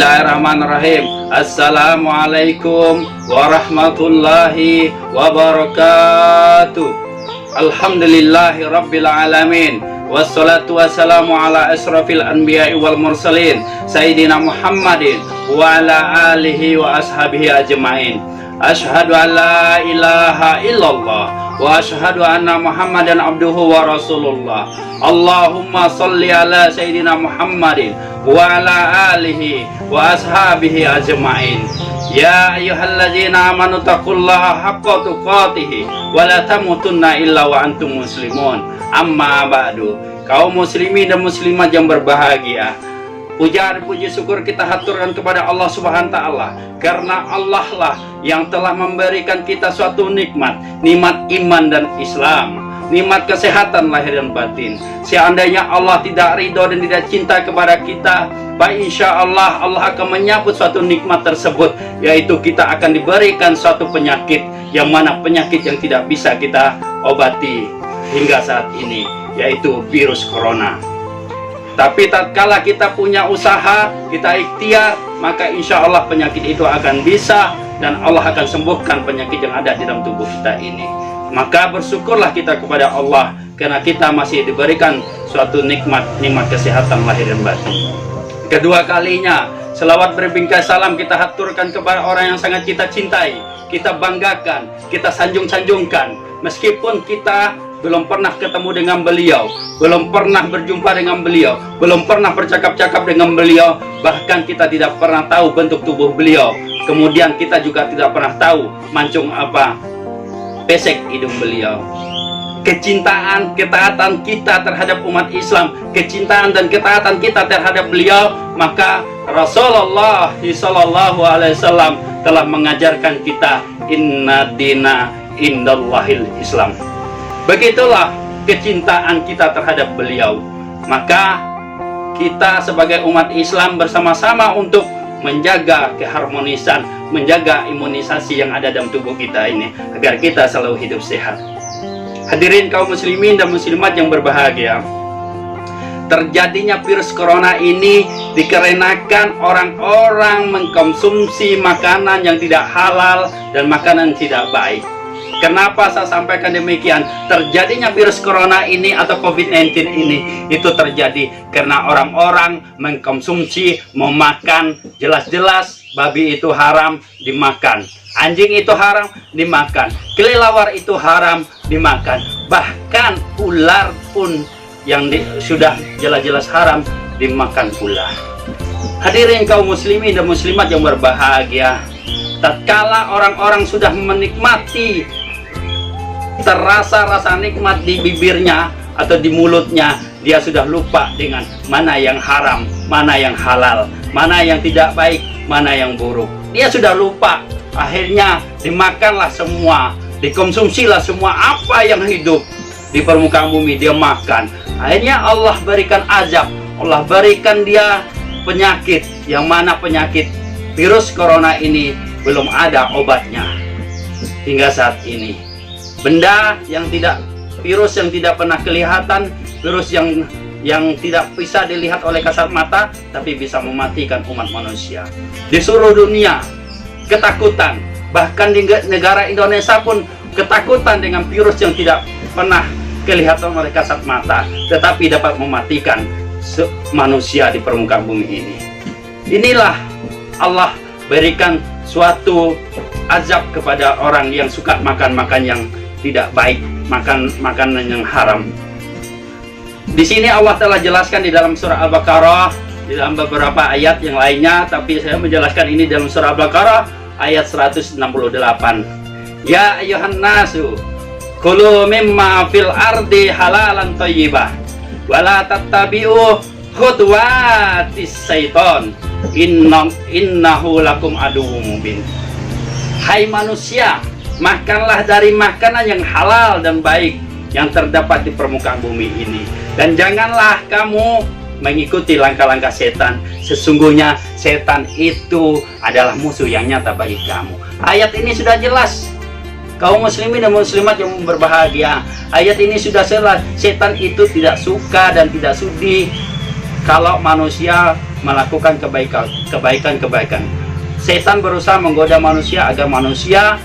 Bismillahirrahmanirrahim. Assalamualaikum warahmatullahi wabarakatuh. Alhamdulillahi rabbil alamin. Wassalatu wassalamu ala asrafil anbiya'i wal mursalin Sayyidina Muhammadin wa ala alihi wa ashabihi ajma'in. Ashhadu an la ilaha illallah wa ashhadu anna Muhammadan abduhu wa rasulullah. Allahumma salli ala Sayyidina Muhammadin wa ala alihi wa ashabihi ajma'in. Ya ayyuhalladzina amanu taqullaha haqqa tuqatih wa la tamutunna illa wa antum muslimun. Amma ba'du. Kaum muslimin dan muslimat yang berbahagia, puja dan puji syukur kita haturkan kepada Allah Subhanahu wa taala, karena Allah lah yang telah memberikan kita suatu nikmat iman dan Islam, nikmat kesehatan lahir dan batin. Seandainya Allah tidak ridho dan tidak cinta kepada kita, maka insya Allah akan menyambut suatu nikmat tersebut, yaitu kita akan diberikan suatu penyakit, yang mana penyakit yang tidak bisa kita obati hingga saat ini, yaitu virus corona. Tapi tatkala kita punya usaha, kita ikhtiar, maka insya Allah penyakit itu akan bisa, dan Allah akan sembuhkan penyakit yang ada di dalam tubuh kita ini. Maka bersyukurlah kita kepada Allah, karena kita masih diberikan suatu nikmat kesehatan lahir dan batin. Kedua kalinya, selawat berbingkai salam kita haturkan kepada orang yang sangat kita cintai, kita banggakan, kita sanjung-sanjungkan. Meskipun kita belum pernah ketemu dengan beliau, belum pernah berjumpa dengan beliau, belum pernah bercakap-cakap dengan beliau, bahkan kita tidak pernah tahu bentuk tubuh beliau. Kemudian kita juga tidak pernah tahu mancung apa pesek hidung beliau. Kecintaan, ketaatan kita terhadap umat Islam, kecintaan dan ketaatan kita terhadap beliau, maka Rasulullah sallallahu alaihi wasallam telah mengajarkan kita, inna dina indallahil Islam. Begitulah kecintaan kita terhadap beliau. Maka kita sebagai umat Islam bersama-sama untuk menjaga keharmonisan, menjaga imunisasi yang ada dalam tubuh kita ini, agar kita selalu hidup sehat. Hadirin kaum muslimin dan muslimat yang berbahagia, terjadinya virus corona ini dikarenakan orang-orang mengkonsumsi makanan yang tidak halal dan makanan tidak baik. Kenapa saya sampaikan demikian? Terjadinya virus corona ini atau COVID-19 ini, itu terjadi karena orang-orang mengkonsumsi, memakan, jelas-jelas babi itu haram dimakan, anjing itu haram dimakan, kelelawar itu haram dimakan, bahkan ular pun yang sudah jelas-jelas haram dimakan pula. Hadirin kaum muslimin dan muslimat yang berbahagia, tatkala orang-orang sudah menikmati, terasa rasa nikmat di bibirnya atau di mulutnya, dia sudah lupa dengan mana yang haram, mana yang halal, mana yang tidak baik, mana yang buruk. Dia sudah lupa. Akhirnya dimakanlah semua, dikonsumsilah semua apa yang hidup di permukaan bumi, dia makan. Akhirnya Allah berikan azab, Allah berikan dia penyakit, yang mana penyakit virus corona ini belum ada obatnya hingga saat ini. Benda yang tidak, virus yang tidak pernah kelihatan, virus yang tidak bisa dilihat oleh kasat mata, tapi bisa mematikan umat manusia. Di seluruh dunia ketakutan, bahkan di negara Indonesia pun ketakutan dengan virus yang tidak pernah kelihatan oleh kasat mata, tetapi dapat mematikan manusia di permukaan bumi ini. Inilah Allah berikan suatu azab kepada orang yang suka makan-makan yang tidak baik, makan makanan yang haram. Di sini Allah telah jelaskan di dalam surah Al-Baqarah, di dalam beberapa ayat yang lainnya, tapi saya menjelaskan ini dalam surah Al-Baqarah ayat 168. Ya ayyuhan nasu kulu mimma fil ardi halalan thayyibah wa la tattabi'u khutuwatis syaiton innahu lakum aduwwum mubin. Hai manusia, makanlah dari makanan yang halal dan baik yang terdapat di permukaan bumi ini, dan janganlah kamu mengikuti langkah-langkah setan. Sesungguhnya setan itu adalah musuh yang nyata bagi kamu. Ayat ini sudah jelas. Kaum muslimin dan muslimat yang berbahagia, ayat ini sudah jelas. Setan itu tidak suka dan tidak sudi kalau manusia melakukan kebaikan. Setan berusaha menggoda manusia agar manusia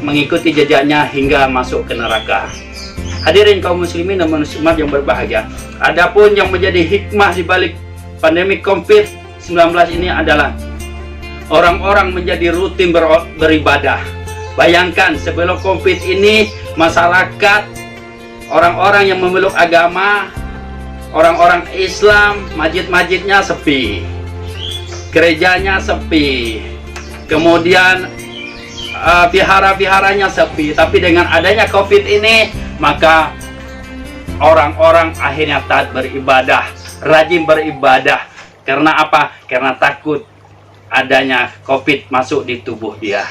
mengikuti jejaknya hingga masuk ke neraka. Hadirin kaum muslimin dan muslimat yang berbahagia, adapun yang menjadi hikmah di balik pandemi COVID-19 ini adalah orang-orang menjadi rutin beribadah. Bayangkan sebelum COVID ini masyarakat, orang-orang yang memeluk agama, orang-orang Islam, masjid-masjidnya sepi, gerejanya sepi, kemudian vihara-viharanya sepi. Tapi dengan adanya COVID ini, maka orang-orang akhirnya taat beribadah, rajin beribadah. Karena apa? Karena takut adanya COVID masuk di tubuh dia.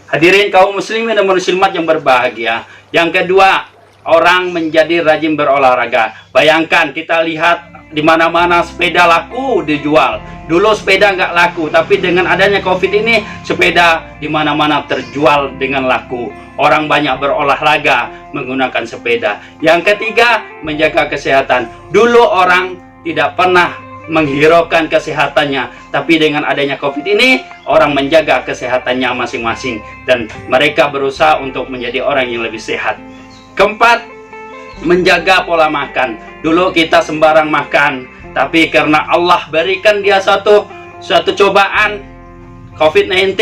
Hadirin kaum muslimin dan muslimat yang berbahagia, yang kedua, orang menjadi rajin berolahraga. Bayangkan, kita lihat di mana-mana sepeda laku dijual. Dulu sepeda nggak laku, tapi dengan adanya COVID ini sepeda di mana-mana terjual dengan laku. Orang banyak berolahraga menggunakan sepeda. Yang ketiga, menjaga kesehatan. Dulu orang tidak pernah menghiraukan kesehatannya, tapi dengan adanya COVID ini orang menjaga kesehatannya masing-masing dan mereka berusaha untuk menjadi orang yang lebih sehat. Keempat, menjaga pola makan. Dulu kita sembarang makan, tapi karena Allah berikan dia suatu cobaan COVID-19,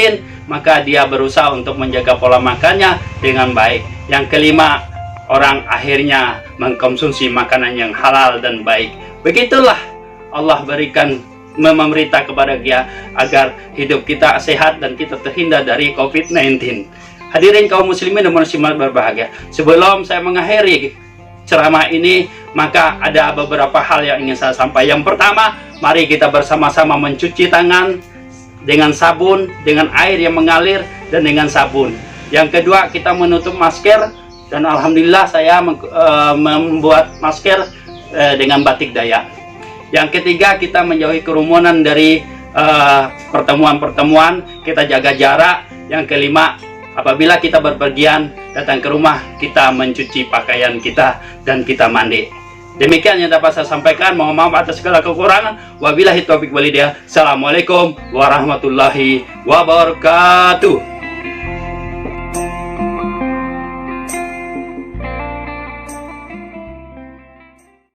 maka dia berusaha untuk menjaga pola makannya dengan baik. Yang kelima, orang akhirnya mengkonsumsi makanan yang halal dan baik. Begitulah Allah berikan memerintah kepada dia agar hidup kita sehat dan kita terhindar dari COVID-19. Hadirin kaum muslimin dan muslimat berbahagia, sebelum saya mengakhiri ceramah ini, maka ada beberapa hal yang ingin saya sampaikan. Yang pertama, mari kita bersama-sama mencuci tangan dengan sabun, dengan air yang mengalir dan dengan sabun. Yang kedua, kita menutup masker, dan alhamdulillah saya membuat masker dengan batik Dayak. Yang ketiga, kita menjauhi kerumunan dari pertemuan-pertemuan, kita jaga jarak. Yang kelima, apabila kita berpergian datang ke rumah, kita mencuci pakaian kita dan kita mandi. Demikian yang dapat saya sampaikan. Mohon maaf atas segala kekurangan. Wabillahi taufiq walhidayah. Assalamualaikum warahmatullahi wabarakatuh.